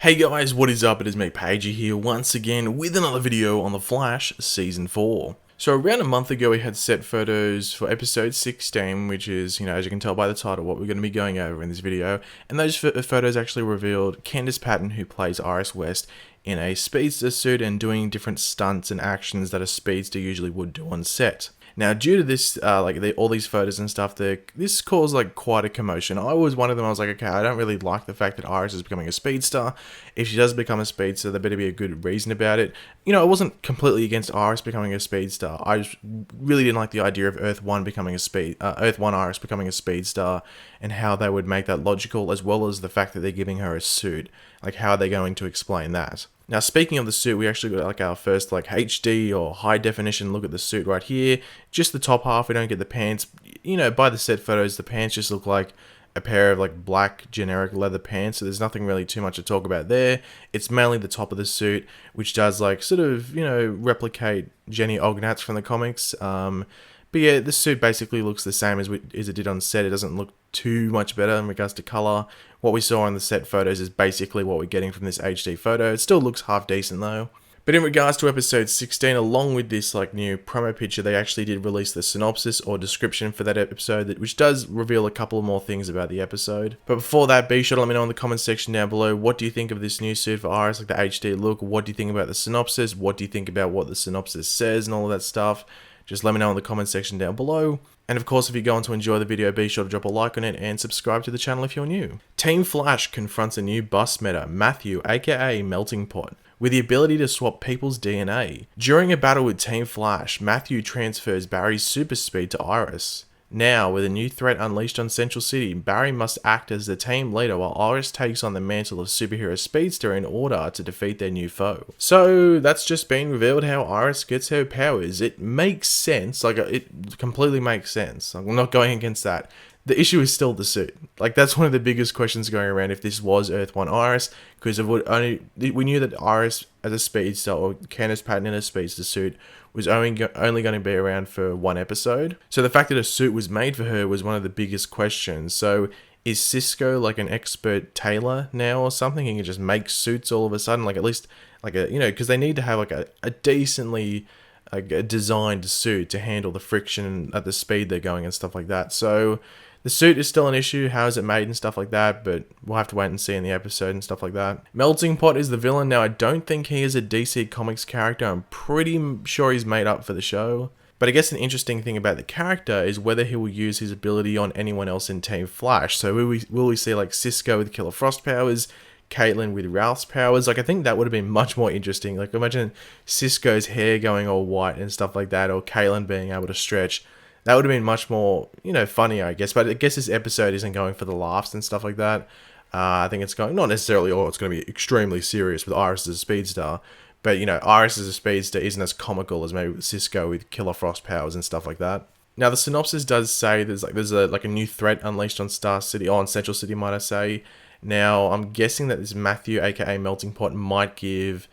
Hey guys, what is up? It is me, Pagey here, once again with another video on The Flash Season 4. So around a month ago we had set photos for episode 16, which is, as you can tell by the title, what we're going to be going over in this video. And those photos actually revealed Candice Patton, who plays Iris West, in a speedster suit and doing different stunts and actions that a speedster usually would do on set. Now, due to this, all these photos and stuff, this caused quite a commotion. I was one of them. I was like, okay, I don't really like the fact that Iris is becoming a speedster. If she does become a speedster, there better be a good reason about it. I wasn't completely against Iris becoming a speedster. I just really didn't like the idea of Earth 1 Iris becoming a speedster, and how they would make that logical, as well as the fact that they're giving her a suit. Like, how are they going to explain that? Now, speaking of the suit, we actually got our first HD or high definition look at the suit right here. Just the top half, we don't get the pants. By the set photos, the pants just look like a pair of black generic leather pants, so there's nothing really too much to talk about there. It's mainly the top of the suit, which does replicate Jenny Ognatz from the comics. But yeah, the suit basically looks the same as it did on set. It doesn't look too much better in regards to color. What we saw on the set photos is basically what we're getting from this HD photo. It still looks half decent though. But in regards to episode 16, along with this new promo picture, they actually did release the synopsis or description for that episode, which does reveal a couple more things about the episode. But before that, be sure to let me know in the comment section down below, what do you think of this new suit for Iris, the HD look? What do you think about the synopsis? What do you think about what the synopsis says and all of that stuff? Just let me know in the comment section down below. And of course, if you're going to enjoy the video, be sure to drop a like on it and subscribe to the channel if you're new. Team Flash confronts a new bus meta, Matthew, aka Melting Pot, with the ability to swap people's DNA. During a battle with Team Flash, Matthew transfers Barry's super speed to Iris. Now, with a new threat unleashed on Central City, Barry must act as the team leader while Iris takes on the mantle of superhero speedster in order to defeat their new foe. So, that's just been revealed how Iris gets her powers. It makes sense, it completely makes sense. I'm not going against that. The issue is still the suit. That's one of the biggest questions going around if this was Earth 1 Iris, because we knew that Iris as a speedster, or Candice Patton in a speedster suit, was only going to be around for one episode. So the fact that a suit was made for her was one of the biggest questions. So is Cisco an expert tailor now or something? He can just make suits all of a sudden, at least because they need to have a decently a designed suit to handle the friction at the speed they're going and stuff like that. So the suit is still an issue, how is it made and stuff like that, but we'll have to wait and see in the episode and stuff like that. Melting Pot is the villain. Now, I don't think he is a DC Comics character. I'm pretty sure he's made up for the show. But I guess an interesting thing about the character is whether he will use his ability on anyone else in Team Flash. So will we see Cisco with Killer Frost powers, Caitlin with Ralph's powers? I think that would have been much more interesting. Imagine Cisco's hair going all white and stuff like that, or Caitlin being able to stretch. That would have been much more, funnier, I guess. But I guess this episode isn't going for the laughs and stuff like that. I think it's going, not necessarily, it's going to be extremely serious with Iris as a speedster. But, Iris as a speedster isn't as comical as maybe Cisco with Killer Frost powers and stuff like that. Now, the synopsis does say there's a new threat unleashed on Star City, or on Central City, might I say. Now, I'm guessing that this Matthew, aka Melting Pot, might give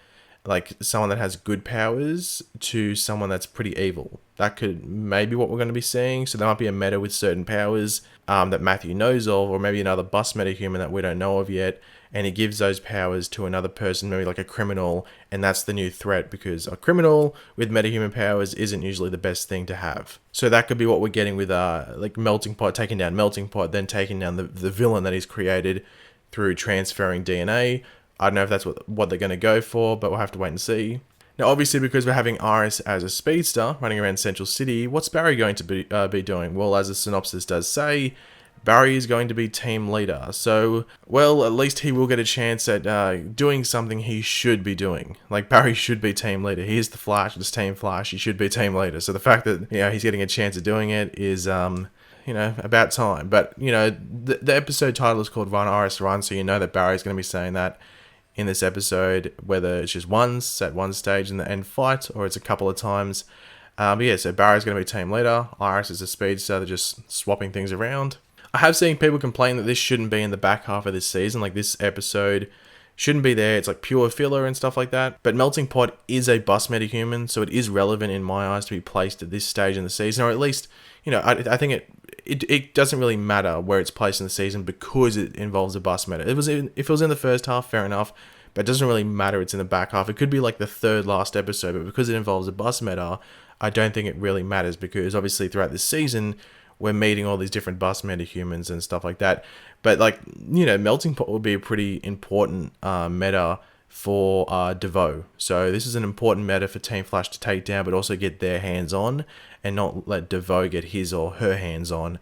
someone that has good powers to someone that's pretty evil. That could maybe what we're going to be seeing. So there might be a meta with certain powers that Matthew knows of, or maybe another bus metahuman that we don't know of yet, and he gives those powers to another person, maybe a criminal, and that's the new threat, because a criminal with metahuman powers isn't usually the best thing to have. So that could be what we're getting with Melting Pot, taking down Melting Pot, then taking down the villain that he's created through transferring DNA. I don't know if that's what they're going to go for, but we'll have to wait and see. Now, obviously, because we're having Iris as a speedster running around Central City, what's Barry going to be doing? Well, as the synopsis does say, Barry is going to be team leader. So, well, at least he will get a chance at doing something he should be doing. Barry should be team leader. He is the Flash, it's Team Flash, he should be team leader. So the fact that, he's getting a chance at doing it is, about time. But, the episode title is called Run, Iris Run, so you know that Barry's going to be saying that in this episode, whether it's just once at one stage in the end fight, or it's a couple of times. But yeah, so Barry's going to be team leader, Iris is a speedster, they're just swapping things around. I have seen people complain that this shouldn't be in the back half of this season, this episode shouldn't be there, it's pure filler and stuff like that. But Melting Pot is a bus metahuman, so it is relevant in my eyes to be placed at this stage in the season, or at least, I think it doesn't really matter where it's placed in the season because it involves a bus meta. If it was in the first half, fair enough, but it doesn't really matter. It's in the back half. It could be like the third last episode, but because it involves a bus meta, I don't think it really matters, because obviously throughout this season, we're meeting all these different bus meta-humans and stuff like that. But like, you know, Melting Pot would be a pretty important meta for DeVoe. So this is an important meta for Team Flash to take down, but also get their hands on, and not let DeVoe get his or her hands on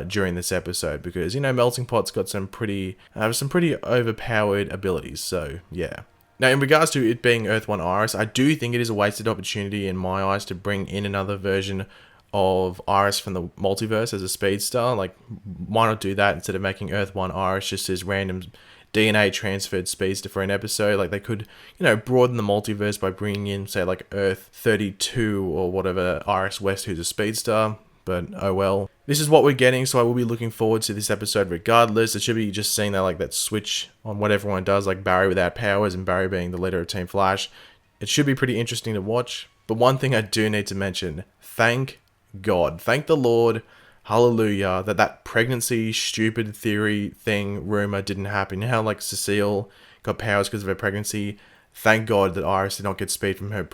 during this episode, because, you know, Melting Pot's got some pretty overpowered abilities. So yeah. Now, in regards to it being Earth 1 Iris, I do think it is a wasted opportunity in my eyes to bring in another version of Iris from the multiverse as a speedster. Like, why not do that instead of making Earth 1 Iris just as random DNA transferred speedster for an episode? Like, they could, you know, broaden the multiverse by bringing in, say, like Earth 32 or whatever, Iris West, who's a speedster. But oh well. This is what we're getting, so I will be looking forward to this episode regardless. It should be just seeing that, like, that switch on what everyone does, like Barry without powers and Barry being the leader of Team Flash. It should be pretty interesting to watch. But one thing I do need to mention, thank God, thank the Lord, hallelujah, that pregnancy stupid theory thing rumor didn't happen. You know how, like, Cecile got powers because of her pregnancy? Thank God that Iris did not get speed from her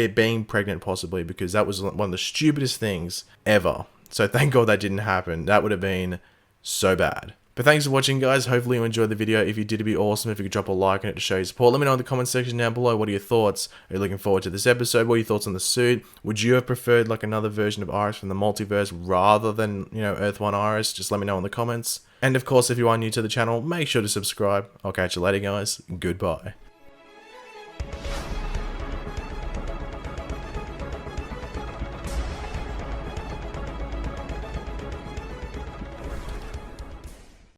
being pregnant, possibly, because that was one of the stupidest things ever. So thank God that didn't happen. That would have been so bad. But thanks for watching, guys. Hopefully you enjoyed the video. If you did, it'd be awesome if you could drop a like on it to show your support. Let me know in the comment section down below. What are your thoughts? Are you looking forward to this episode? What are your thoughts on the suit? Would you have preferred like another version of Iris from the multiverse rather than, you know, Earth 1 Iris? Just let me know in the comments. And of course, if you are new to the channel, make sure to subscribe. I'll catch you later, guys. Goodbye.